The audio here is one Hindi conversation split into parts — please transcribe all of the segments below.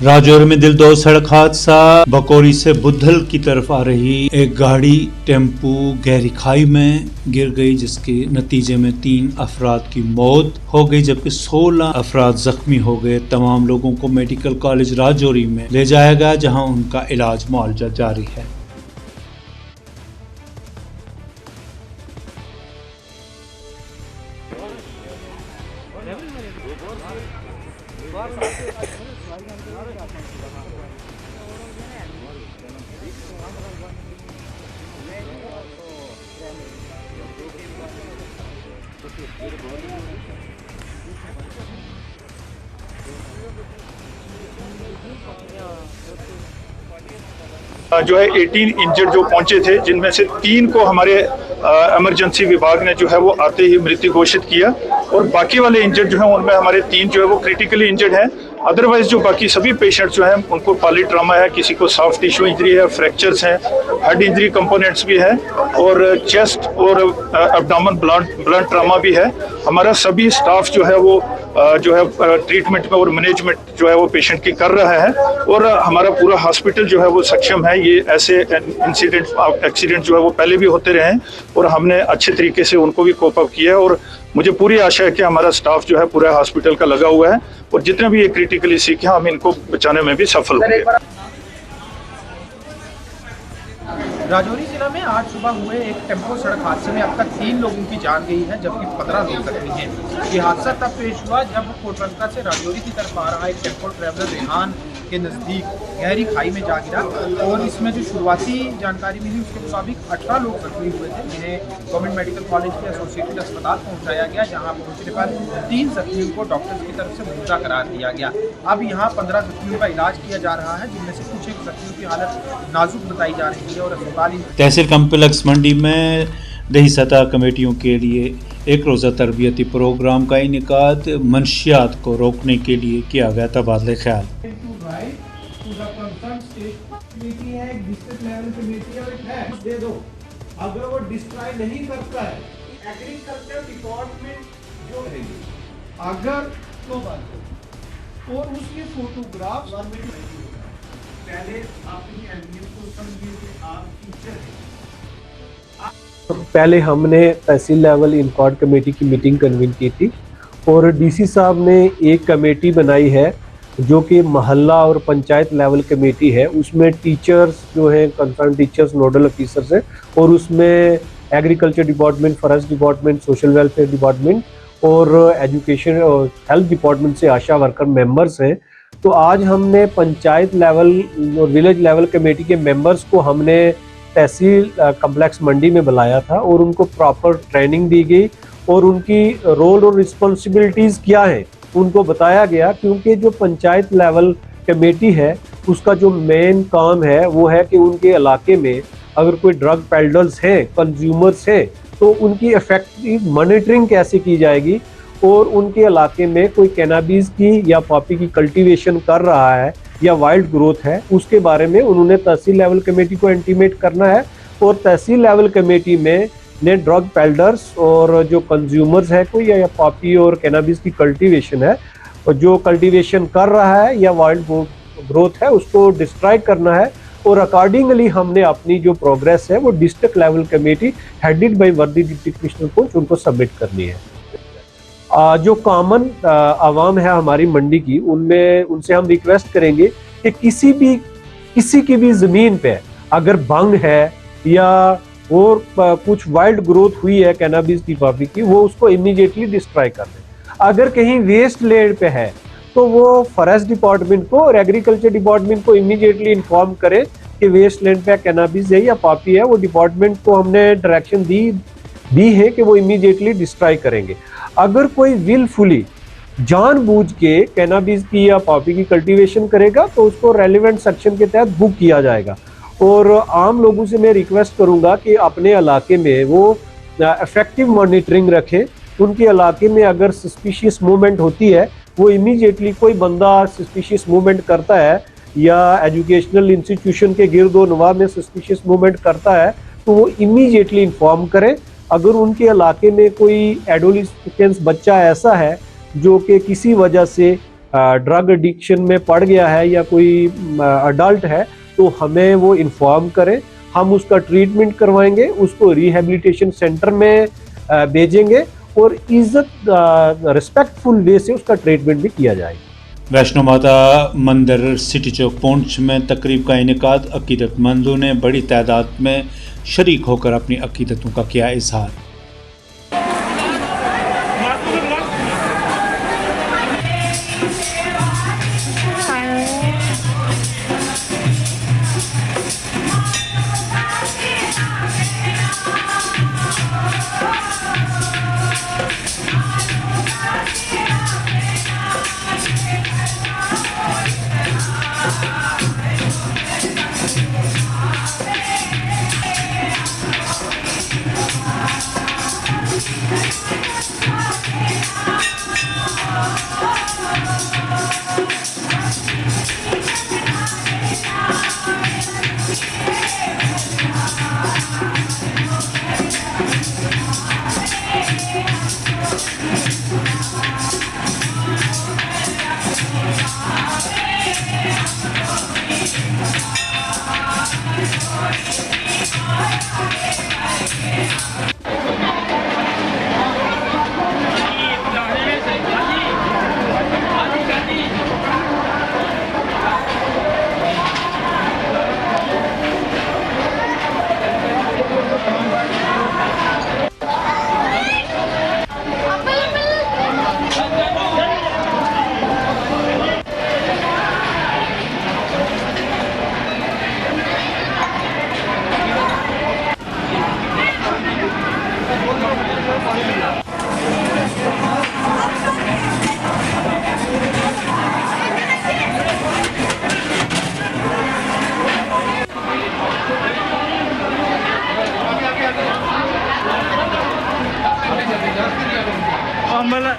राजौरी में दिलदोज सड़क हादसा। बकौरी से बुद्धल की तरफ आ रही एक गाड़ी टेम्पू गहरी खाई में गिर गई, जिसके नतीजे में 3 अफराद की मौत हो गई जबकि 16 अफराद जख्मी हो गए। तमाम लोगों को मेडिकल कॉलेज राजौरी में ले जाया गया, जहां उनका इलाज मुआवजा जारी है। जो है 18 इंजर्ड जो पहुंचे थे, जिनमें से 3 को हमारे इमरजेंसी विभाग ने जो है वो आते ही मृत्यु घोषित किया, और बाकी वाले इंजर्ड जो है उनमें हमारे 3 जो है वो क्रिटिकली इंजर्ड हैं। अदरवाइज जो बाकी सभी पेशेंट जो हैं उनको पॉलीट्रामा है, किसी को सॉफ्ट टिश्यू इंजरी है, फ्रैक्चर्स हैं, हेड इंजरी कंपोनेंट्स भी हैं, और चेस्ट और एब्डोमेन ब्लंट ट्रामा भी है। हमारा सभी स्टाफ जो है वो ट्रीटमेंट में और मैनेजमेंट जो है वो पेशेंट की कर रहा है, और हमारा पूरा हॉस्पिटल जो है वो सक्षम है। ये ऐसे एक्सीडेंट जो है वो पहले भी होते रहे हैं, और हमने अच्छे तरीके से उनको भी कोप अप किया है, और मुझे पूरी आशा है कि हमारा स्टाफ जो है पूरा हॉस्पिटल का लगा हुआ है, और जितने भी ये क्रिटिकली सिक हैं हम इनको बचाने में भी सफल होंगे। राजौरी जिला में आज सुबह हुए एक टेम्पो सड़क हादसे में अब तक 3 लोगों की जान गई है, जबकि 15 लोग जख्मी हैं। ये हादसा तब पेश हुआ जब कोटरंका से राजौरी की तरफ आ रहा एक टेम्पो ट्रैवलर रेहान के नज़दीक गहरी खाई में जा गिरा, और इसमें जो शुरुआती जानकारी मिली उसके मुताबिक 18 लोग जख्मी हुए थे, जिन्हें गवर्नमेंट मेडिकल कॉलेज के एसोसिएटेड अस्पताल पहुंचाया गया, जहां पहुंचने पर 3 जख्मियों को डॉक्टर्स की तरफ से मुर्दा करार दिया गया। अब यहां 15 जख्मियों का इलाज किया जा रहा है, जिनमें से कुछ एक जख्मियों की हालत नाजुक बताई जा रही है, और तहसील कम्प्लेक्स मंडी में दही सतह कमेटियों के लिए एक रोज़ा तरबियती प्रोग्राम का इनेकाद मंशियात को रोकने के लिए किया गया तबादले ख्याल। अगर वो डिस्ट्रॉय नहीं करता है, एग्रीकल्चर डिपार्टमेंट जो है अगर तो और उसके फोटोग्राफ्स पहले अपनी अहमियत को समझिए कि आप टीचर हैं। पहले हमने तहसील लेवल इंक्वायरी कमेटी की मीटिंग कन्वीन की थी, और डीसी साहब ने एक कमेटी बनाई है जो कि मोहल्ला और पंचायत लेवल कमेटी है। उसमें टीचर्स जो हैं, कंसर्न टीचर्स, नोडल ऑफिसर्स हैं, और उसमें agriculture department, forest department, social welfare department और एजुकेशन और हेल्थ डिपार्टमेंट से आशा वर्कर मेंबर्स हैं। तो आज हमने पंचायत लेवल और विलेज लेवल कमेटी के मेंबर्स को हमने तहसील कम्प्लेक्स मंडी में बुलाया था, और उनको प्रॉपर ट्रेनिंग दी गई, और उनकी रोल और रिस्पॉन्सिबिलिटीज़ क्या हैं उनको बताया गया। क्योंकि जो पंचायत लेवल कमेटी है उसका जो मेन काम है वो है कि उनके इलाके में अगर कोई ड्रग पेडलर्स हैं, कंज्यूमर्स हैं, तो उनकी इफेक्टिव मॉनिटरिंग कैसे की जाएगी, और उनके इलाके में कोई कैनाबीज की या पॉपी की कल्टीवेशन कर रहा है या वाइल्ड ग्रोथ है, उसके बारे में उन्होंने तहसील लेवल कमेटी को इंटीमेट करना है। और तहसील लेवल कमेटी में ने ड्रग पेडलर्स और जो कंज्यूमर्स है कोई या पॉपी और कैनाबीज की कल्टीवेशन है, और जो कल्टीवेशन कर रहा है या वाइल्ड ग्रोथ है उसको डिस्ट्रॉय करना है। और अकॉर्डिंगली हमने अपनी जो प्रोग्रेस है वो district level committee headed by वर्दी डिप्टी कमिश्नर को उनको सबमिट करनी है। जो कॉमन आवाम है हमारी मंडी की, उनसे हम रिक्वेस्ट करेंगे कि किसी की भी ज़मीन पे अगर भंग है या और कुछ वाइल्ड ग्रोथ हुई है कैनाबिस की पॉपी की, वो उसको इमीडिएटली डिस्ट्रॉय कर दें। अगर कहीं वेस्ट लैंड पे है तो वो फॉरेस्ट डिपार्टमेंट को और एग्रीकल्चर डिपार्टमेंट को इमीडिएटली इन्फॉर्म करें कि वेस्ट लैंड पे कैनाबिस है या पॉपी है। वो डिपार्टमेंट को हमने डायरेक्शन दी है कि वो इमीडिएटली डिस्ट्रॉय करेंगे। अगर कोई विलफुली जानबूझ के कैनाबिस की या पॉपी की कल्टीवेशन करेगा तो उसको रेलिवेंट सेक्शन के तहत बुक किया जाएगा। और आम लोगों से मैं रिक्वेस्ट करूंगा कि अपने इलाके में वो इफेक्टिव मॉनिटरिंग रखें। उनके इलाके में अगर सस्पिशियस मूवमेंट होती है, वो इमीडिएटली कोई बंदा सस्पिशियस मूवमेंट करता है या एजुकेशनल इंस्टीट्यूशन के गिरदो नवा में सस्पिशियस मूवमेंट करता है, तो वो इमीडिएटली इन्फॉर्म करें। अगर उनके इलाके में कोई एडोलेसेंस बच्चा ऐसा है जो कि किसी वजह से ड्रग एडिक्शन में पड़ गया है या कोई अडल्ट है तो हमें वो इन्फॉर्म करें, हम उसका ट्रीटमेंट करवाएंगे, उसको रिहैबिलिटेशन सेंटर में भेजेंगे और इज्जत रिस्पेक्टफुल वे से उसका ट्रीटमेंट भी किया जाएगा। वैष्णो माता मंदिर सिटी चौक पुंछ में तकरीब का इनेकाद, अकीदतमंदों ने बड़ी तादाद में शरीक होकर अपनी अकीदतों का किया इजहार।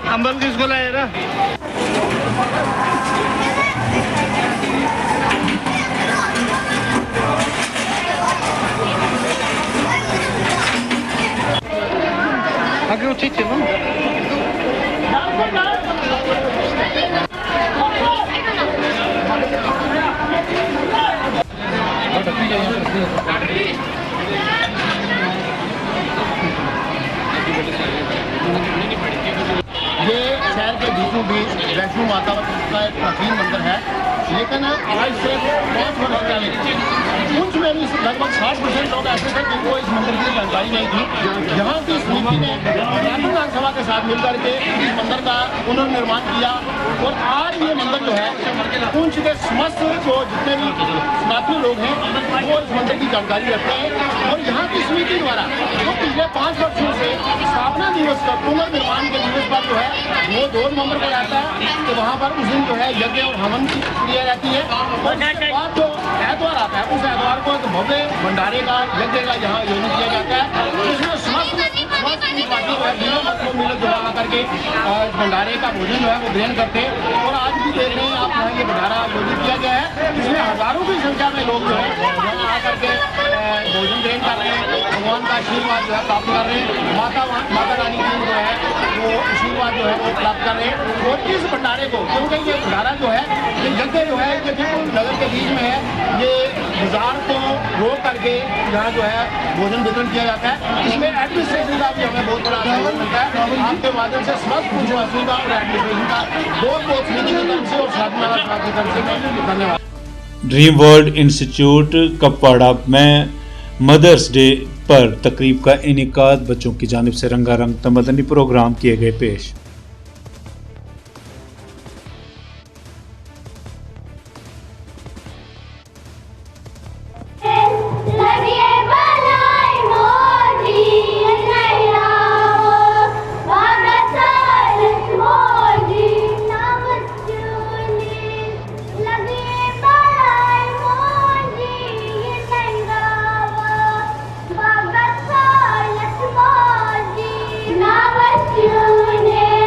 अंबल किसको लाया ना? आगे उचित है ना? ये शहर के बीचों बीच वैष्णो माता का एक प्राचीन मंदिर है, लेकिन आज से 5 वर्ष पहले पुंछ में भी लगभग 60% लोग ऐसे थे जिनको इस मंदिर की जानकारी नहीं थी। यहाँ की समिति ने विधान सभा के साथ मिलकर के इस मंदिर का पुनर्निर्माण किया और आज ये मंदिर जो है पुंछ के समस्त जो जितने भी सनातनी लोग हैं वो इस मंदिर की जानकारी रखते हैं। और यहाँ की समिति द्वारा जो पिछले 5 वर्षों से स्थापना दिवस का पुनर्निर्माण के दिवस पर जो है वो 2 नवंबर को रहता है, तो वहाँ पर उस दिन जो है यज्ञ और हवन की क्रिया रहती है। और उसके बाद जो एतवार आता है उस एतवार को एक भव्य भंडारे का यज्ञ का यहाँ आयोजन किया जाता है, जिसमें समस्त मिलकर जमा करके भंडारे का भोजन जो है वो ग्रहण करते हैं। और आज भी देख रहे हैं आप यहाँ ये भंडारा आयोजित किया गया है, जिसमें हजारों की संख्या में लोग जो है यहाँ आकर के भोजन ग्रहण कर रहे हैं, भगवान का आशीर्वाद जो है प्राप्त कर रहे हैं, माता रानी की जो है वो आशीर्वाद जो है वो प्राप्त कर रहे हैं। और इस भंडारे को, क्योंकि ये भंडारा जो है ये यज्ञ जो है ये बिल्कुल नगर के बीच में है, ये बाजार को रोक करके यहाँ जो है भोजन वितरण किया जाता है। इसमें एडमिनिस्ट्रेशन का भी हमें बहुत बड़ा सहयोग मिलता है। आपके माध्यम से समस्त पुंछवासियों का और एडमिनिस्ट्रेशन का बहुत समिति की तरफ से और साथ की तरफ से धन्यवाद। ड्रीम वर्ल्ड इंस्टीट्यूट कपवाड़ा में मदर्स डे पर तकरीब का इनेकाद, बच्चों की जानिब से रंगारंग तमदनी प्रोग्राम किए गए पेश। Namaste.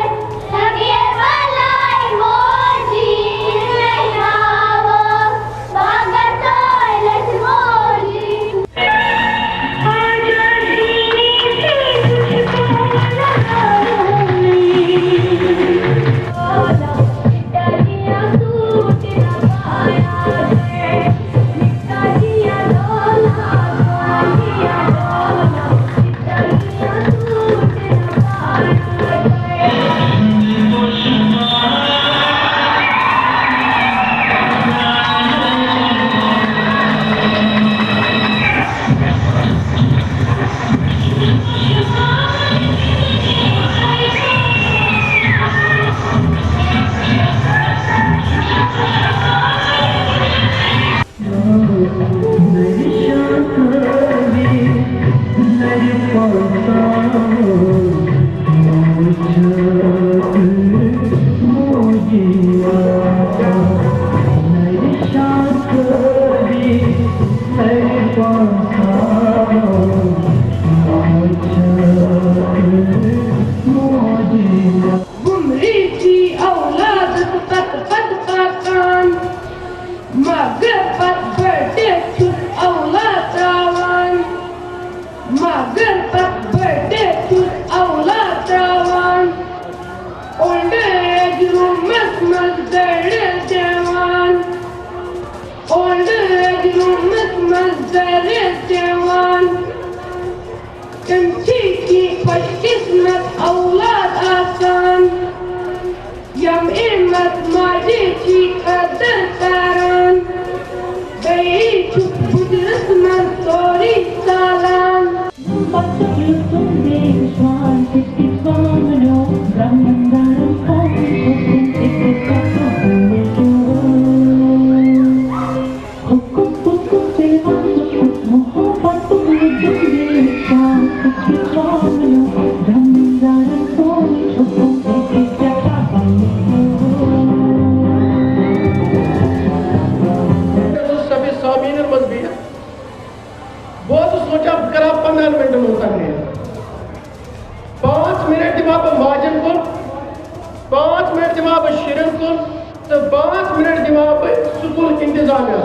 5 मिनट जनाब माजन को, 5 मिनट जनाब शिरन को, तो 5 मिनट जनाब स्कूल इंतजामिया,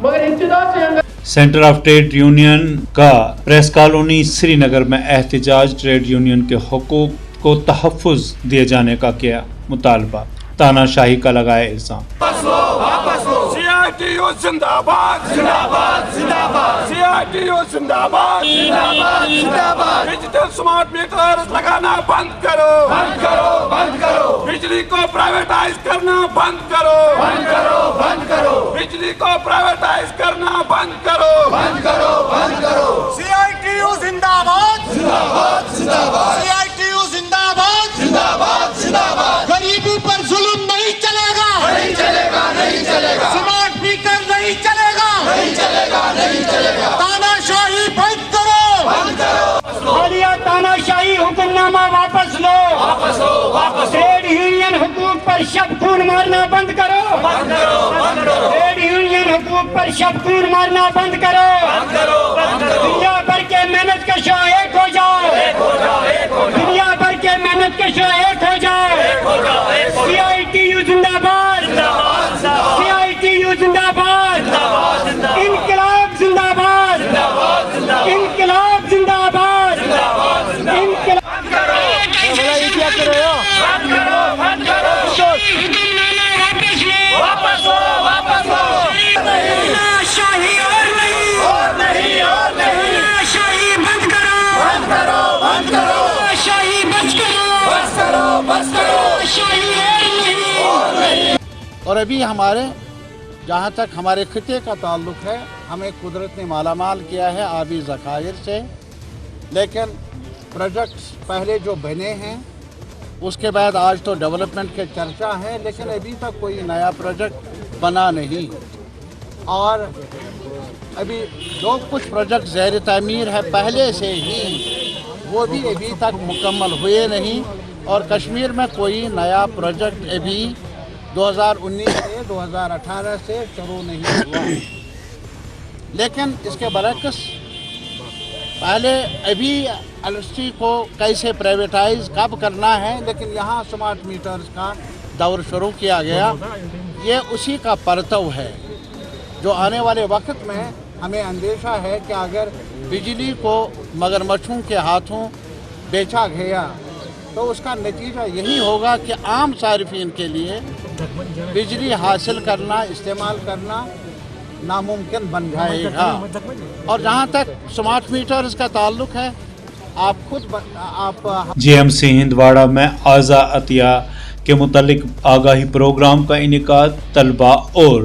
मगर इब्तिदा से अंदर सेंटर ऑफ ट्रेड यूनियन का प्रेस कॉलोनी श्रीनगर में एहतजाज। ट्रेड यूनियन के हुकूक को तहफ़्फ़ुज़ दिए जाने का किया मुतालबा, तानाशाही का लगाया इल्ज़ाम। CITU जिंदाबाद जिंदाबाद जिंदाबाद, CITU जिंदाबाद जिंदाबाद जिंदाबाद। डिजिटल स्मार्ट मीटर लगाना बंद करो, बंद करो, बंद करो। बिजली को प्राइवेटाइज करना बंद करो, बंद करो, बंद करो। बिजली को प्राइवेटाइज करना बंद करो, बंद करो, बंद करो। CITU जिंदाबाद जिंदाबाद जिंदाबाद, CITU जिंदाबाद जिंदाबाद जिंदाबाद। गरीबी पर जुल्म नहीं चलेगा, नहीं चलेगा, नहीं चलेगा। स्मार्ट मीटर नहीं चलेगा, नहीं चलेगा, नहीं चलेगा। तानाशाही बंद करो, बंद करो। हालिया तानाशाही हुक्मनामा वापस लो, वापस लो, वापस। ट्रेड यूनियन हुकूक पर शब-खून मारना बंद करो, बंद करो, बंद करो। ट्रेड यूनियन हुकूक पर शब-खून मारना बंद करो, बंद करो, बंद करो। दुनिया भर के मेहनत कशों एक हो जाओ, एक हो जाओ, एक हो जाओ। दुनिया भर के मेहनत कशों एक हो जाओ, एक हो जाओ, एक हो जाओ। CITU जिंदाबाद जिंदाबाद, CITU जिंदाबाद जिंदाबाद, इनकलाब जिंदाबाद जिंदाबाद, इनकलाब जिंदाबाद जिंदाबाद, इनकलाब। क्या कर रहे हो? बंद करो, बंद करो। वापस लो, वापस लो। तानाशाही और नहीं, और नहीं, और नहीं। शाही बंद करो, बंद करो, बंद करो। शाही बंद करो, बस करो, बस करो। शाही और नहीं। और अभी हमारे जहाँ तक हमारे खिते का ताल्लुक़ है, हमें कुदरत ने मालामाल किया है आबी ज़खायर से, लेकिन प्रोजेक्ट्स पहले जो बने हैं उसके बाद आज तो डेवलपमेंट के चर्चा है, लेकिन अभी तक कोई नया प्रोजेक्ट बना नहीं। और अभी जो कुछ प्रोजेक्ट ज़ैर तामीर है पहले से ही, वो भी अभी तक मुकम्मल हुए नहीं। और कश्मीर में कोई नया प्रोजेक्ट अभी 2019 से 2018 से शुरू नहीं हुआ। लेकिन इसके बरक्स पहले अभी इलेक्ट्रिसिटी को कैसे प्राइवेटाइज कब करना है, लेकिन यहाँ स्मार्ट मीटर्स का दौर शुरू किया गया। ये उसी का परतव है जो आने वाले वक्त में हमें अंदेशा है कि अगर बिजली को मगरमच्छों के हाथों बेचा गया तो उसका नतीजा यही होगा कि आम सारिफिन के लिए बिजली हासिल करना, इस्तेमाल करना नामुमकिन बन जाएगा। और जहाँ तक स्मार्ट मीटर्स का ताल्लुक है, आप खुद आप JMC हिंदवाड़ा में आज़ा अतिया के मुतालिक आगाही प्रोग्राम का इनेकाद, तलबा और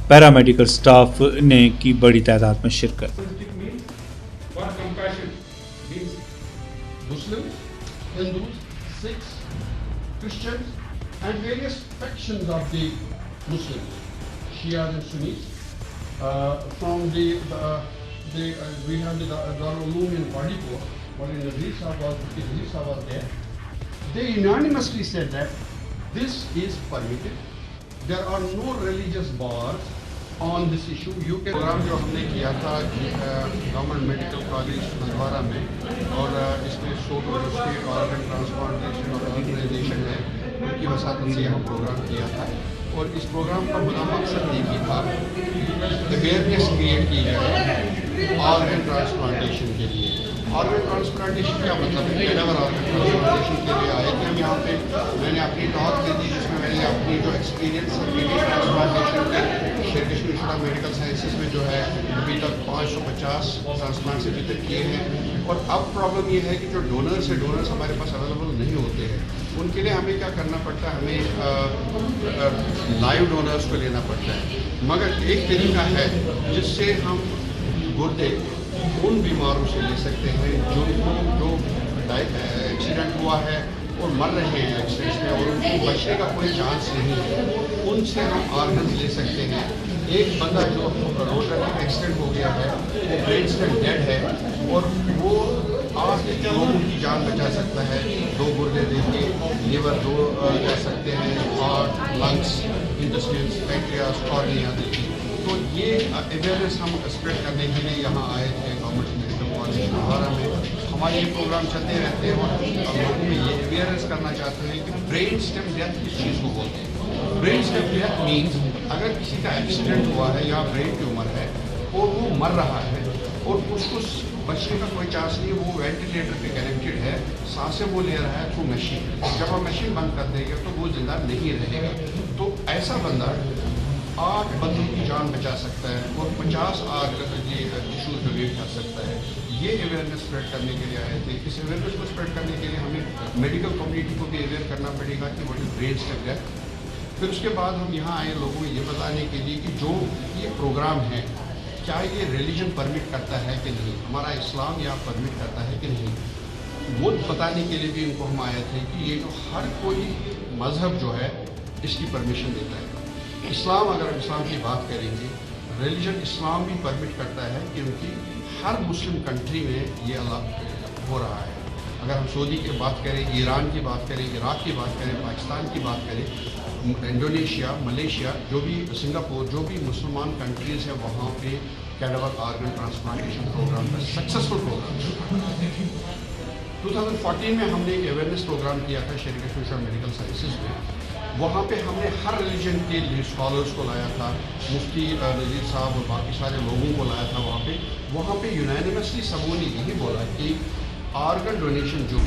पैरामेडिकल स्टाफ ने की बड़ी तादाद में शिरकत। Hindus, Sikhs, Christians, and various factions of the Muslims, Shias and Sunnis. From we have the Darul Uloom in Badipur, but in Nazir was there. They unanimously said that this is permitted. There are no religious bars on this issue. You can programme जो हमने किया था गवर्नमेंट मेडिकल कॉलेज हंदवाड़ा में, और इसमें सोटो स्टेट ऑर्गन ट्रांसप्लांटेशन ऑर्गेनाइजेशन है, उनकी वसात से यहाँ प्रोग्राम किया था। और इस प्रोग्राम का मुद्दा मकसद एक ही था, अवेयरनेस क्रिएट की जाए ऑर्गन ट्रांसप्लांटेशन के लिए। ऑर्गन ट्रांसप्लांटेशन क्या मतलब है? कैडावर ऑर्गन ट्रांसप्लांटेशन के लिए आए थे हम यहाँ पे। मैंने अपनी टॉक दी थी जिसमें मैंने अपनी जो एक्सपीरियंस है किडनी ट्रांसप्लांटेशन के शेर Kashmir institute of medical sciences में जो है अभी तक 550 ट्रांसप्लांट्स अभी तक किए हैं। और अब प्रॉब्लम ये है कि जो डोनर्स हमारे पास अवेलेबल नहीं होते हैं, उनके लिए हमें क्या करना पड़ता है, हमें लाइव डोनर्स को लेना पड़ता है। मगर एक तरीका है जिससे हम गुर्दे उन बीमारों से ले सकते हैं जो एक्सीडेंट हुआ है और मर रहे हैं एक्सीडेंट्स में और उनको बचने का कोई चांस नहीं है, उनसे हम ऑर्गन्स ले सकते हैं। एक बंदा जो रोड ट्रैफिक एक्सीडेंट हो गया है, वो ब्रेन स्टेम डेड है और वो 8 लोगों की जान बचा सकता है। 2 गुर्दे देके लीवर 2 जा सकते हैं, heart, lungs, intestines, pancreas, cornea देखिए। तो ये अवेयरनेस हम स्प्रेड करने के लिए यहाँ आए थे गवर्नमेंट मेडिकल कॉलेज हमारा में हमारे ये प्रोग्राम चलते रहते हैं और लोगों में ये अवेयरनेस करना चाहते हैं कि ब्रेन स्टेम डेथ किस चीज़ को बोलते हैं। ब्रेन स्टेम डेथ मीन्स अगर किसी का एक्सीडेंट हुआ है या ब्रेन ट्यूमर है और वो मर रहा है और उसको बचने का कोई चांस नहीं, वो वेंटिलेटर पे कनेक्टेड है, सांसें वो ले रहा है थ्रू मशीन, जब हम मशीन बंद कर देंगे तो वो जिंदा नहीं रहेगा। तो ऐसा बंदा 8 बंदों की जान बचा सकता है और 50 इशूज पे वेट कर सकता है। ये अवेयरनेस स्प्रेड करने के लिए आए थे। इस अवेयरनेस को स्प्रेड करने के लिए हमें मेडिकल कम्युनिटी को भी अवेयर करना पड़ेगा कि what is brain stem death. फिर उसके बाद हम यहाँ आए लोगों को ये बताने के लिए कि जो ये प्रोग्राम है क्या ये रिलीजन परमिट करता है कि नहीं, हमारा इस्लाम यहाँ परमिट करता है कि नहीं, वो बताने के लिए भी उनको हम आए थे कि ये जो हर कोई मज़हब जो है इसकी परमिशन देता है। इस्लाम, अगर हम इस्लाम की बात करेंगे, रिलीजन इस्लाम भी परमिट करता है क्योंकि हर मुस्लिम कंट्री में ये अल्लाह हो रहा है। अगर हम सऊदी की बात करें, ईरान की बात करें, इराक़ की बात करें, पाकिस्तान की बात करें, इंडोनेशिया, मलेशिया, जो भी सिंगापुर, जो भी मुसलमान कंट्रीज़ हैं वहाँ पे कैडावर ऑर्गन ट्रांसप्लांटेशन प्रोग्राम का सक्सेसफुल प्रोग्राम। 2014 में हमने एक अवेयरनेस प्रोग्राम किया था शेरिक सोशल मेडिकल साइंसेज में। वहाँ पे हमने हर रिलीजन के स्कॉलर्स को लाया था, मुफ्ती नज़ीर साहब और बाकी सारे लोगों को लाया था वहाँ पे यूनानिमसली सबों ने यही बोला कि ऑर्गन डोनेशन जो